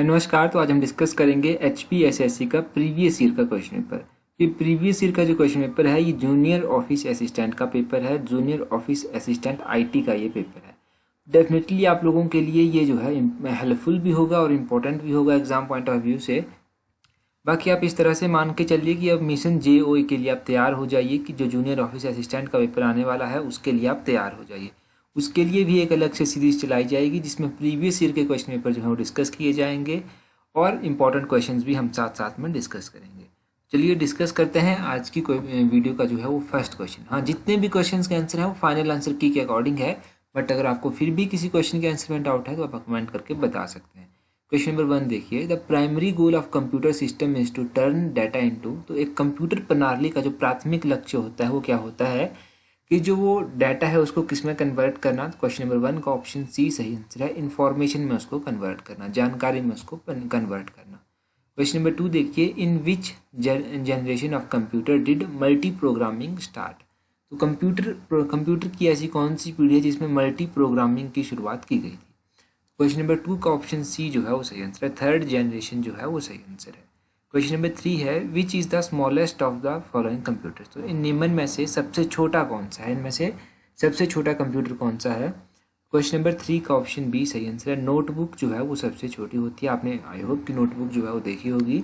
नमस्कार। तो आज हम डिस्कस करेंगे HPSSC का प्रीवियस ईयर का क्वेश्चन पेपर। ये प्रीवियस ईयर का जो क्वेश्चन पेपर है ये जूनियर ऑफिस असिस्टेंट का पेपर है। जूनियर ऑफिस असिस्टेंट IT का ये पेपर है। डेफिनेटली आप लोगों के लिए ये जो है हेल्पफुल भी होगा और इम्पोर्टेंट भी होगा एग्जाम पॉइंट ऑफ व्यू से। बाकी आप इस तरह से मान के चलिए कि अब मिशन JOE के लिए आप तैयार हो जाइए कि जो जूनियर ऑफिस असिस्टेंट का पेपर आने वाला है उसके लिए आप तैयार हो जाइए। उसके लिए भी एक अलग से सीरीज चलाई जाएगी जिसमें प्रीवियस ईयर के क्वेश्चन पेपर जो है वो डिस्कस किए जाएंगे और इम्पॉर्टेंट क्वेश्चंस भी हम साथ साथ में डिस्कस करेंगे। चलिए डिस्कस करते हैं आज की वीडियो का जो है वो फर्स्ट क्वेश्चन। हाँ, जितने भी क्वेश्चंस के आंसर है वो फाइनल आंसर की के अकॉर्डिंग है, बट अगर आपको फिर भी किसी क्वेश्चन के आंसर में डाउट है तो आप कमेंट करके बता सकते हैं। क्वेश्चन नंबर 1 देखिए, the primary goal of computer system is to turn data into. तो एक कंप्यूटर प्रणाली का जो प्राथमिक लक्ष्य होता है वो क्या होता है कि जो वो डाटा है उसको किस में कन्वर्ट करना। तो क्वेश्चन नंबर 1 का ऑप्शन सी सही आंसर है। इन्फॉर्मेशन में उसको कन्वर्ट करना, जानकारी में उसको कन्वर्ट करना। क्वेश्चन नंबर 2 देखिए, in which generation of computer did multi programming start. तो कंप्यूटर की ऐसी कौन सी पीढ़ी है जिसमें मल्टी प्रोग्रामिंग की शुरुआत की गई थी। क्वेश्चन नंबर 2 का ऑप्शन सी जो है वो सही आंसर है। थर्ड जनरेशन जो है वो सही आंसर है। क्वेश्चन नंबर 3 है, which is the smallest of the following computers. तो इन निम्न में से सबसे छोटा कौन सा है, इनमें से सबसे छोटा कंप्यूटर कौन सा है। क्वेश्चन नंबर 3 का ऑप्शन बी सही आंसर है। नोटबुक जो है वो सबसे छोटी होती है। आपने आई होप कि नोटबुक जो है वो देखी होगी।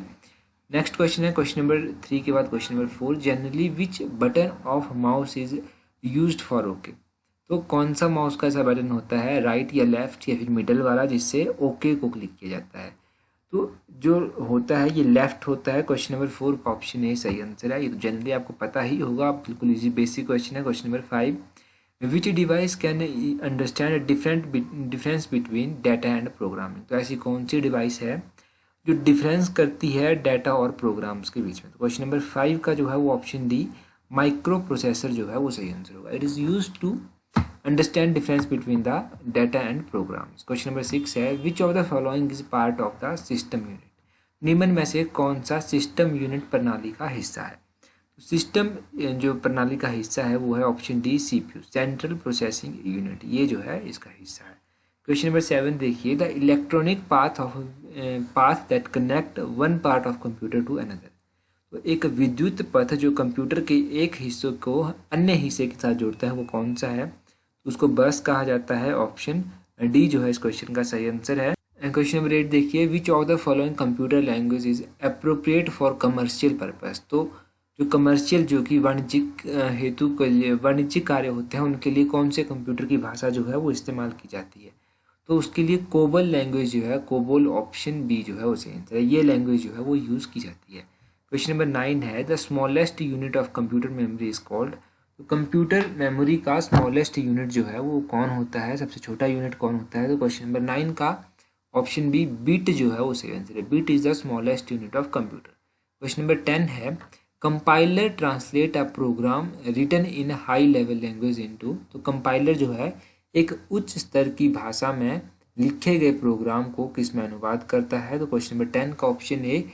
नेक्स्ट क्वेश्चन है क्वेश्चन नंबर 3 के बाद question number 4, generally which button of mouse is used for okay. तो कौन सा माउस का ऐसा बटन होता है, राइट या लेफ्ट या फिर मिडल वाला, जिससे ओके को क्लिक किया जाता है। तो जो होता है ये लेफ्ट होता है। क्वेश्चन नंबर 4 का ऑप्शन ए सही आंसर है। ये तो जनरली आपको पता ही होगा, आप बिल्कुल इजी बेसिक क्वेश्चन है। Question number 5, which device can understand difference between data and programming. तो ऐसी कौन सी डिवाइस है जो डिफरेंस करती है डाटा और प्रोग्राम्स के बीच में। तो क्वेश्चन नंबर 5 का जो है वो ऑप्शन डी माइक्रो प्रोसेसर जो है वो सही आंसर होगा। It is use to understand difference between the data and programs. Question number 6 है, which of the following is part of the system unit. निम्न में से कौन सा सिस्टम यूनिट प्रणाली का हिस्सा है। सिस्टम जो प्रणाली का हिस्सा है वो है option D CPU central processing unit, ये जो है इसका हिस्सा है। क्वेश्चन नंबर 7 देखिए, the electronic path that connect one part of computer to another. तो एक विद्युत पथ जो कंप्यूटर के एक हिस्से को अन्य हिस्से के साथ जोड़ता है वो कौन सा है। उसको बस कहा जाता है। ऑप्शन डी जो है इस क्वेश्चन का सही आंसर है। क्वेश्चन नंबर 8 देखिए, which of the following computer language is appropriate for commercial purpose. तो जो कमर्शियल जो कि वाणिज्यिक हेतु के लिए वाणिज्यिक कार्य होते हैं उनके लिए कौन से कंप्यूटर की भाषा जो है वो इस्तेमाल की जाती है। तो उसके लिए कोबल लैंग्वेज जो है, कोबोल ऑप्शन बी जो है वो सही आंसर है। ये लैंग्वेज जो है वो यूज़ की जाती है। क्वेश्चन नंबर 9 है, the smallest unit of computer memory is called. तो कंप्यूटर मेमोरी का स्मॉलेस्ट यूनिट जो है वो कौन होता है, सबसे छोटा यूनिट कौन होता है। तो क्वेश्चन नंबर 9 का ऑप्शन बी बिट जो है वो सही आंसर है। Bit is the smallest unit of computer. Question number 10 है, compiler translate a program written in high level language into. तो कंपाइलर जो है एक उच्च स्तर की भाषा में लिखे गए प्रोग्राम को किस में अनुवाद करता है। तो क्वेश्चन नंबर 10 का ऑप्शन ए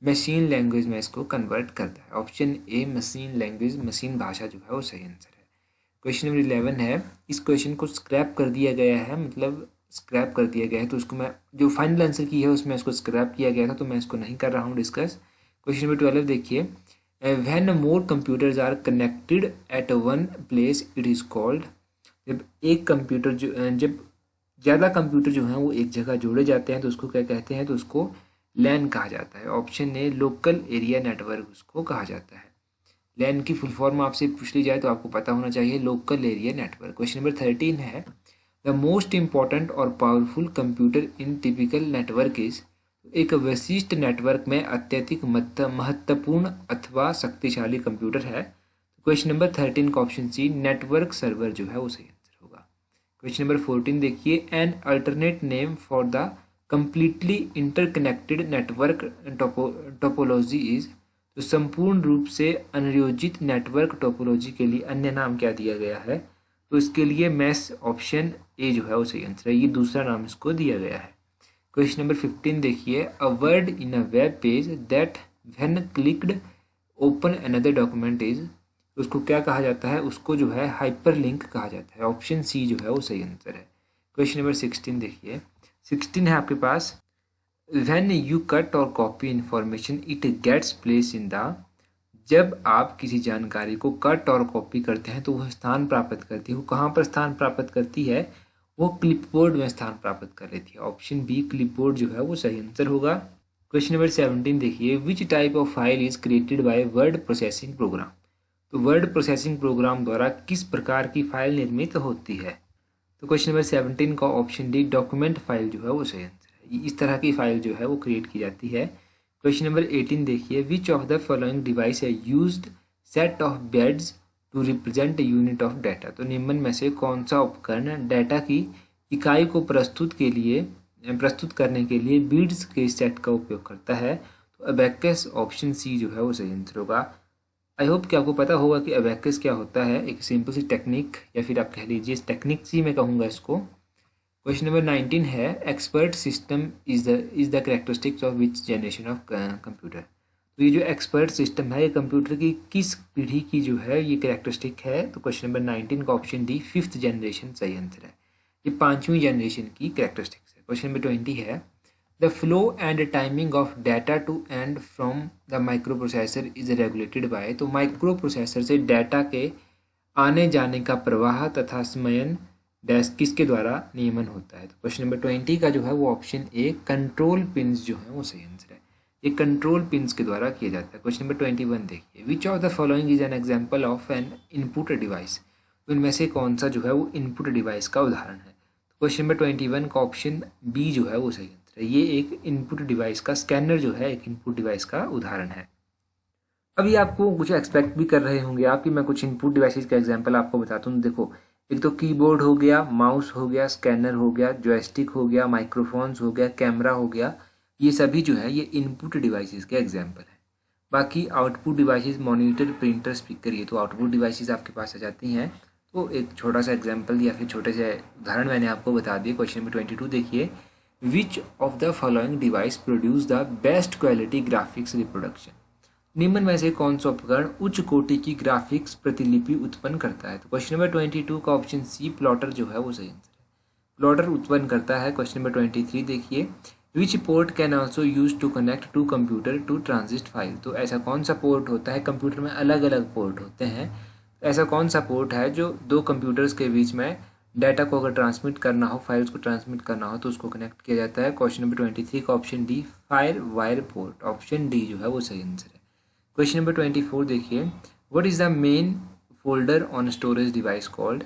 मशीन लैंग्वेज में इसको कन्वर्ट करता है। Option A machine language, machine भाषा जो है वो सही आंसर है। क्वेश्चन नंबर 11 है, इस क्वेश्चन को स्क्रैप कर दिया गया है, मतलब स्क्रैप कर दिया गया है। तो उसको मैं जो फाइनल आंसर की है उसमें इसको स्क्रैप किया गया था, तो मैं इसको नहीं कर रहा हूँ डिस्कस। क्वेश्चन नंबर 12 देखिए, when more computers are connected at one place it is called. जब ज़्यादा कंप्यूटर जो हैं वो एक जगह जोड़े जाते हैं तो उसको क्या कहते हैं। तो उसको लैन कहा जाता है। Option A local area network उसको कहा जाता है। लैन की फुल फॉर्म आपसे पूछ ली जाए तो आपको पता होना चाहिए, local area network. Question number 13 है, द मोस्ट इंपॉर्टेंट और powerful computer in typical network is. एक विशिष्ट नेटवर्क में अत्यधिक महत्वपूर्ण अथवा शक्तिशाली कंप्यूटर है। क्वेश्चन नंबर 13 का ऑप्शन सी नेटवर्क सर्वर जो है वो सही आंसर होगा। क्वेश्चन नंबर 14 देखिए, an alternate name for the completely interconnected network topology is. तो संपूर्ण रूप से अनियोजित नेटवर्क टोपोलॉजी के लिए अन्य नाम क्या दिया गया है। तो इसके लिए मैस ऑप्शन ए जो है वो सही आंसर है। ये दूसरा नाम इसको दिया गया है। क्वेश्चन नंबर 15 देखिए, a word in a web page that when clicked open another document is. उसको क्या कहा जाता है, उसको जो है हाइपर लिंक कहा जाता है। ऑप्शन सी जो है वो सही आंसर है। क्वेश्चन नंबर 16 देखिए, 16 है आपके पास, व्हेन यू कट और copy information it gets place in the, जब आप किसी जानकारी को कट और कॉपी करते हैं तो वह स्थान प्राप्त करती है। वो कहाँ पर स्थान प्राप्त करती है? वो क्लिपबोर्ड में स्थान प्राप्त कर लेती है। ऑप्शन बी क्लिपबोर्ड जो है वो सही आंसर होगा। क्वेश्चन नंबर 17 देखिए, विच type of file is created by word processing program. तो वर्ड प्रोसेसिंग प्रोग्राम द्वारा किस प्रकार की फाइल निर्मित होती है? तो क्वेश्चन नंबर 17 का ऑप्शन डी डॉक्यूमेंट फाइल जो है वो सही आंसर है। इस तरह की फाइल जो है वो क्रिएट की जाती है। क्वेश्चन नंबर 18 देखिए, which of the following device है used set of bits to represent unit of data. तो निम्न में से कौन सा उपकरण डाटा की इकाई को प्रस्तुत करने के लिए बीड्स के सेट का उपयोग करता है? तो अबैकस ऑप्शन सी जो है वो सही आंसर होगा। आई होप कि आपको पता होगा कि अबैकस क्या होता है, एक सिंपल सी टेक्निक या फिर आप कह लीजिए टेक्निक सी मैं कहूँगा इसको। क्वेश्चन नंबर 19 है, expert system is the characteristics of which generation of computer. तो ये जो एक्सपर्ट सिस्टम है ये कंप्यूटर की किस पीढ़ी की जो है ये कैरेक्टरिस्टिक है? तो क्वेश्चन नंबर 19 का ऑप्शन डी 5th जनरेशन सही आंसर है। ये 5वीं जनरेशन की कैरेक्टरिस्टिक्स है। क्वेश्चन नंबर 20 है, the flow and timing of data to and from the micro processor is regulated by. तो माइक्रो प्रोसेसर से डाटा के आने जाने का प्रवाह तथा समयन डैश किसके द्वारा नियमन होता है? तो क्वेश्चन नंबर 20 का जो है वो ऑप्शन ए कंट्रोल पिंस जो है वो सही आंसर है। ये कंट्रोल पिंस के द्वारा किया जाता है। क्वेश्चन नंबर 21 देखिए, which of the following is an example of N input device. तो इनमें से कौन सा जो है वो इनपुट डिवाइस का उदाहरण है? तो क्वेश्चन नंबर 21 का ऑप्शन बी जो है वो सही आंसर है। ये एक इनपुट डिवाइस का स्कैनर जो है एक इनपुट डिवाइस का उदाहरण है। अभी आपको कुछ एक्सपेक्ट भी कर रहे होंगे आप कि मैं कुछ इनपुट डिवाइसेस का एग्जांपल आपको बताता हूँ। देखो, एक तो कीबोर्ड हो गया, माउस हो गया, स्कैनर हो गया, जॉयस्टिक हो गया, माइक्रोफोन्स हो गया, कैमरा हो गया, ये सभी जो है ये इनपुट डिवाइसेस के एग्जांपल हैं। बाकी output devices monitor, printer, speaker, ये तो आउटपुट डिवाइसेस आपके पास आ जाती हैं। तो एक छोटा सा एग्जाम्पल या फिर छोटे से उदाहरण मैंने आपको बता दिए। क्वेश्चन नंबर 22 देखिए, which of the following device produce the best quality graphics reproduction. निम्न में से कौन सा उपकरण उच्च कोटि की ग्राफिक्स प्रतिलिपि उत्पन्न करता है? तो क्वेश्चन नंबर 22 का ऑप्शन सी प्लॉटर जो है वो सही आंसर है। प्लॉटर उत्पन्न करता है। क्वेश्चन नंबर 23 देखिए, which port can also use to connect to computer to transit file. तो ऐसा कौन सा पोर्ट होता है? कंप्यूटर में अलग अलग पोर्ट होते हैं, ऐसा कौन सा पोर्ट है जो दो कंप्यूटर्स के बीच में डाटा को अगर ट्रांसमिट करना हो, फाइल्स को ट्रांसमिट करना हो तो उसको कनेक्ट किया जाता है? क्वेश्चन नंबर 23 का option D fire wire port, option D जो है वो सही आंसर है। क्वेश्चन नंबर 24 देखिए, what is the main folder on storage device called.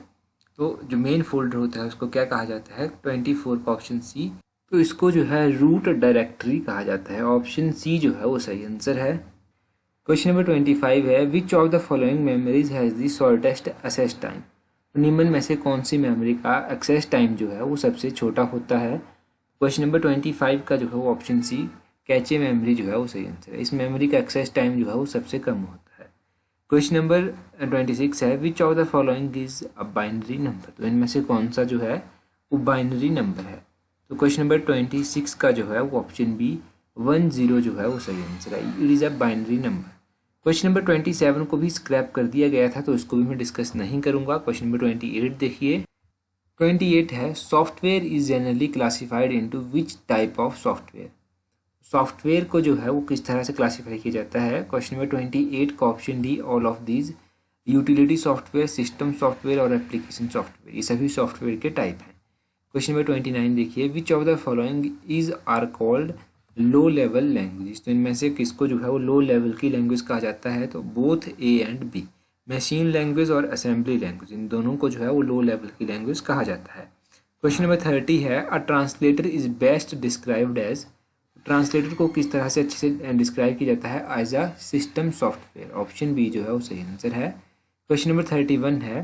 तो जो मेन फोल्डर होता है उसको क्या कहा जाता है? 24 का ऑप्शन सी, तो इसको जो है रूट डायरेक्टरी कहा जाता है। ऑप्शन सी जो है वो सही आंसर है। क्वेश्चन नंबर 25 है, which of the following memories has the shortest access time. निम्न में से कौन सी मेमोरी का एक्सेस टाइम जो है वो सबसे छोटा होता है? क्वेश्चन नंबर 25 का जो है वो ऑप्शन सी कैचे मेमोरी जो है वो सही आंसर है। इस मेमोरी का एक्सेस टाइम जो है वो सबसे कम होता है। क्वेश्चन नंबर 26 है, which of the following is a binary number. तो इनमें से कौन सा जो है वो बाइनरी नंबर है? तो क्वेश्चन नंबर 26 का जो है वो ऑप्शन बी 10 जो है वो सही आंसर है। It is a binary number. Question number 27 को भी स्क्रैप कर दिया गया था तो इसको भी मैं डिस्कस नहीं करूंगा। क्वेश्चन नंबर 28 देखिए, 28 है, software is generally classified into which type of software. Software को जो है वो किस तरह से क्लासीफाई किया जाता है? क्वेश्चन नंबर 28 का option D all of these, utility software, system software और एप्लीकेशन सॉफ्टवेयर, ये सभी सॉफ्टवेयर के टाइप हैं। क्वेश्चन नंबर 29 देखिए, which of the following is are called low level language. तो इनमें से किसको जो है वो लो लेवल की लैंग्वेज कहा जाता है? तो both A and B, machine language और असेंबली लैंग्वेज, इन दोनों को जो है वो लो लेवल की लैंग्वेज कहा जाता है। क्वेश्चन नंबर 30 है, a translator is best described as. Translator को किस तरह से अच्छे से डिस्क्राइब किया जाता है? As a system software, option B जो है वो सही आंसर है। क्वेश्चन नंबर 31 है,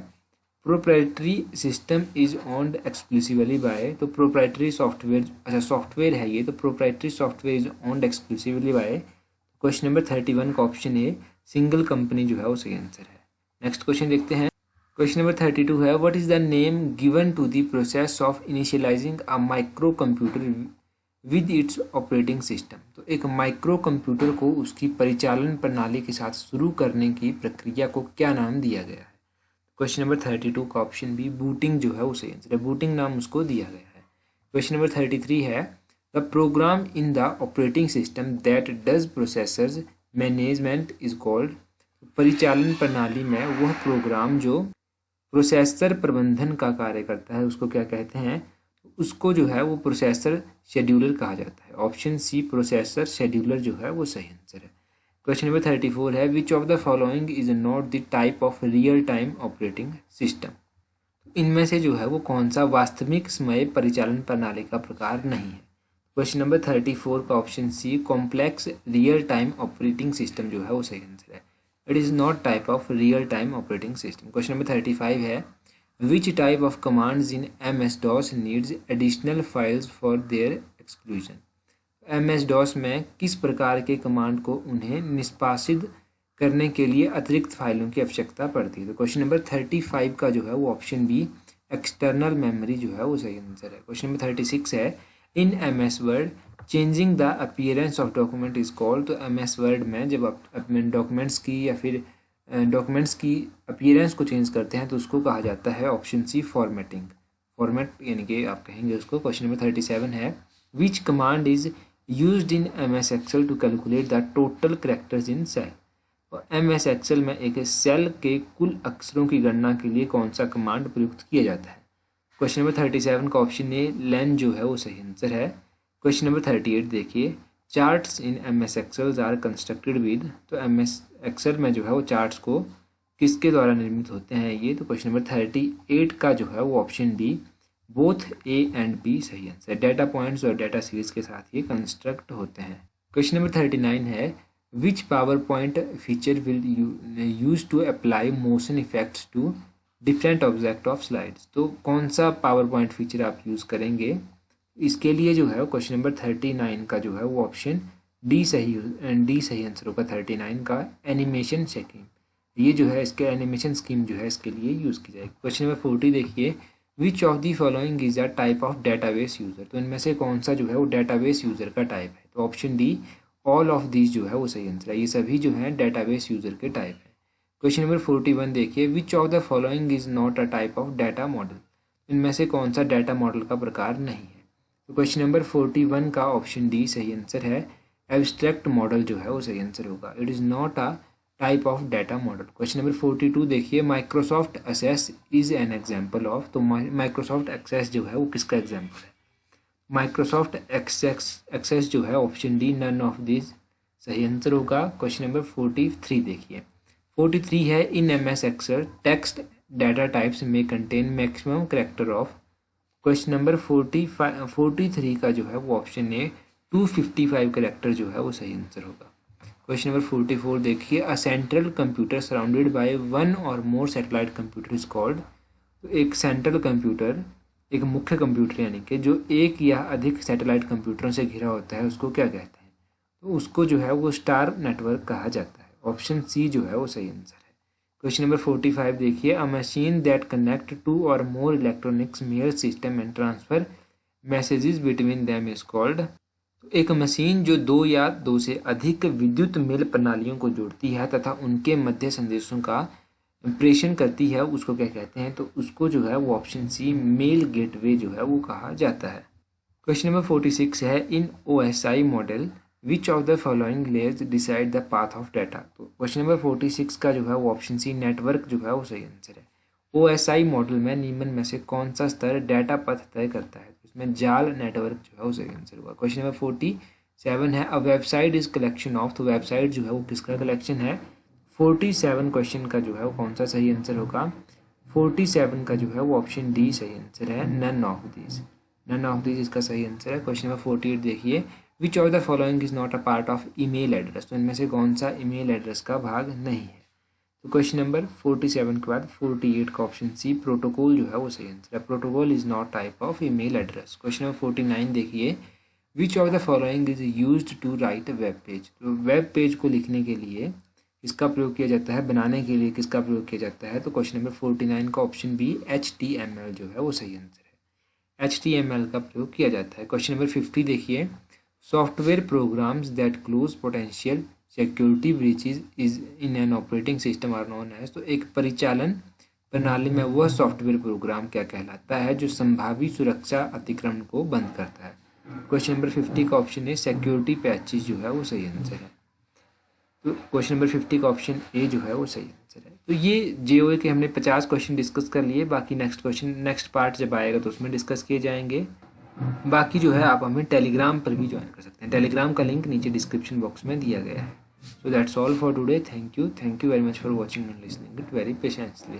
proprietary system is owned exclusively by. तो प्रोप्राइटरी सॉफ्टवेयर, अच्छा सॉफ्टवेयर है ये, तो proprietary software is owned exclusively by. Question number 31 का ऑप्शन ए सिंगल कंपनी जो है वो सही आंसर है। नेक्स्ट क्वेश्चन देखते हैं। क्वेश्चन नंबर 32 है, what is the name given to the process of initializing a micro computer with its operating system. तो एक माइक्रो कंप्यूटर को उसकी परिचालन प्रणाली के साथ शुरू करने की प्रक्रिया को क्या नाम दिया गया है? क्वेश्चन नंबर 32 का ऑप्शन बी बूटिंग जो है वो सही आंसर है। बूटिंग नाम उसको दिया गया है। क्वेश्चन नंबर 33 है, the program in the operating system that does processors management is called. परिचालन प्रणाली में वह प्रोग्राम जो प्रोसेसर प्रबंधन का कार्य करता है उसको क्या कहते हैं? उसको जो है वो प्रोसेसर शेड्यूलर कहा जाता है। ऑप्शन सी प्रोसेसर शेड्यूलर जो है वो सही आंसर है। क्वेश्चन नंबर 34 है which of the following is not the type of real time operating system. इनमें से जो है वो कौन सा वास्तविक समय परिचालन प्रणाली का प्रकार नहीं है? क्वेश्चन नंबर 34 का option C complex real time operating system जो है वो सही आंसर है। It is not type of real time operating system. Question number 35 है which type of commands in MS-DOS needs additional files for their exclusion. MS-DOS में किस प्रकार के कमांड को उन्हें निष्पादित करने के लिए अतिरिक्त फाइलों की आवश्यकता पड़ती है? तो क्वेश्चन नंबर 35 का जो है वो ऑप्शन बी एक्सटर्नल मेमोरी जो है वो सही आंसर है। क्वेश्चन नंबर 36 है in MS word changing the appearance of document is called. तो MS वर्ड में जब आप अपने डॉक्यूमेंट्स की या फिर डॉक्यूमेंट्स की अपीयरेंस को चेंज करते हैं तो उसको कहा जाता है ऑप्शन सी फॉर्मेटिंग। फॉर्मेट यानी कि आप कहेंगे उसको। क्वेश्चन नंबर 37 है which command is used in MS Excel to calculate the total characters in cell. और MS Excel में एक सेल के कुल अक्षरों की गणना के लिए कौन सा कमांड प्रयुक्त किया जाता है? क्वेश्चन नंबर 37 का ऑप्शन ए लेन जो है वो सही आंसर है। क्वेश्चन नंबर 38 देखिए charts in MS Excel are constructed with. तो MS Excel में जो है वो चार्ट्स को किसके द्वारा निर्मित होते हैं ये? तो क्वेश्चन नंबर 38 का जो है वो option D both A and B सही आंसर। डेटा पॉइंट्स और डेटा सीरीज के साथ ये कंस्ट्रक्ट होते हैं। क्वेश्चन नंबर 39 है which power point feature will use to apply motion effects to different object of slides. तो कौन सा पावर पॉइंट फीचर आप यूज़ करेंगे? इसके लिए जो है क्वेश्चन नंबर 39 का जो है वो ऑप्शन डी सही आंसर होगा। 39 का एनिमेशन स्कीम, ये जो है इसके एनिमेशन स्कीम जो है इसके लिए यूज़ की जाएगी। क्वेश्चन नंबर 40 देखिए which of the following is a type of database user. तो इनमें से कौन सा जो है वो डेटाबेस यूज़र का टाइप है? तो option D all of these जो है वो सही आंसर है। ये सभी जो है डेटाबेस यूज़र के टाइप है। क्वेश्चन नंबर 41 देखिए which of the following is not a type of data model. इनमें से कौन सा डाटा मॉडल का प्रकार नहीं है? तो क्वेश्चन नंबर 41 का ऑप्शन डी सही आंसर है। एब्स्ट्रैक्ट मॉडल जो है वो सही आंसर होगा। It is not a type of data model. Question number 42 देखिए Microsoft access is an example of. तो माइक्रोसॉफ्ट एक्सेस जो है वो किसका एग्जाम्पल है? माइक्रोसॉफ्ट एक्सेस जो है option D none of this सही आंसर होगा। क्वेश्चन नंबर 43 देखिए 43 है in MS Excel text data types में contain maximum character of. Question number 43 का जो है वो ऑप्शन ए 255 कैरेक्टर जो है वो सही आंसर होगा। क्वेश्चन नंबर 44 देखिए a central computer surrounded by one और मोर सैटेलाइट कंप्यूटर इज कॉल्ड। तो एक सेंट्रल कंप्यूटर एक मुख्य कंप्यूटर यानी कि जो एक या अधिक सैटेलाइट कंप्यूटरों से घिरा होता है उसको क्या कहते हैं? तो उसको जो है वो स्टार नेटवर्क कहा जाता है। ऑप्शन सी जो है वो सही आंसर है। क्वेश्चन नंबर 45 देखिए a machine that connect two or more electronics mail system and transfer messages between them is called. तो एक मशीन जो दो या दो से अधिक विद्युत मेल प्रणालियों को जोड़ती है तथा उनके मध्य संदेशों का प्रेषण करती है उसको क्या कहते हैं? तो उसको जो है वो ऑप्शन सी मेल गेटवे जो है वो कहा जाता है। क्वेश्चन नंबर 46 है इन OSI model which of the following layers decide the path of data. तो क्वेश्चन नंबर 46 का जो है वो ऑप्शन सी नेटवर्क जो है वो सही आंसर है। OSI मॉडल में निम्न में से कौन सा स्तर डाटा पथ तय करता है? तो इसमें जाल नेटवर्क जो है वो सही आंसर होगा। क्वेश्चन नंबर 47 है a website is collection of. तो वेबसाइट जो है वो किसका कलेक्शन है? 47 क्वेश्चन का जो है वो कौन सा सही आंसर होगा? 47 का जो है वो ऑप्शन डी सही आंसर है। नन ऑफ दिस इसका सही आंसर है। क्वेश्चन नंबर 48 देखिए which of the following is not a part of email address. तो इनमें से कौन सा ईमेल एड्रेस का भाग नहीं है? तो क्वेश्चन नंबर 47 के बाद 48 का ऑप्शन सी प्रोटोकॉल जो है वो सही आंसर है। Protocol is not type of email address. Question number 49 देखिए which of the following is used to write web page. तो वेब पेज को लिखने के लिए किसका प्रयोग किया जाता है? बनाने के लिए किसका प्रयोग किया जाता है? तो क्वेश्चन नंबर 49 का ऑप्शन बी HTML जो है वो सही आंसर है। HTML का प्रयोग किया जाता है। क्वेश्चन नंबर 50 देखिए software programs that close potential security breaches is in an operating system are known as. तो एक परिचालन प्रणाली में वह सॉफ्टवेयर प्रोग्राम क्या कहलाता है जो संभावित सुरक्षा अतिक्रमण को बंद करता है? क्वेश्चन नंबर 50 का ऑप्शन ए सिक्योरिटी पैचेज जो है वो सही आंसर है। तो क्वेश्चन नंबर 50 का ऑप्शन ए जो है वो सही आंसर है। तो ये जेओए के हमने 50 क्वेश्चन डिस्कस कर लिए। बाकी नेक्स्ट पार्ट जब आएगा तो उसमें डिस्कस किए जाएंगे। बाकी जो है आप हमें टेलीग्राम पर भी ज्वाइन कर सकते हैं। टेलीग्राम का लिंक नीचे डिस्क्रिप्शन बॉक्स में दिया गया है। So that's all for today. Thank you very much for watching and listening it very patiently.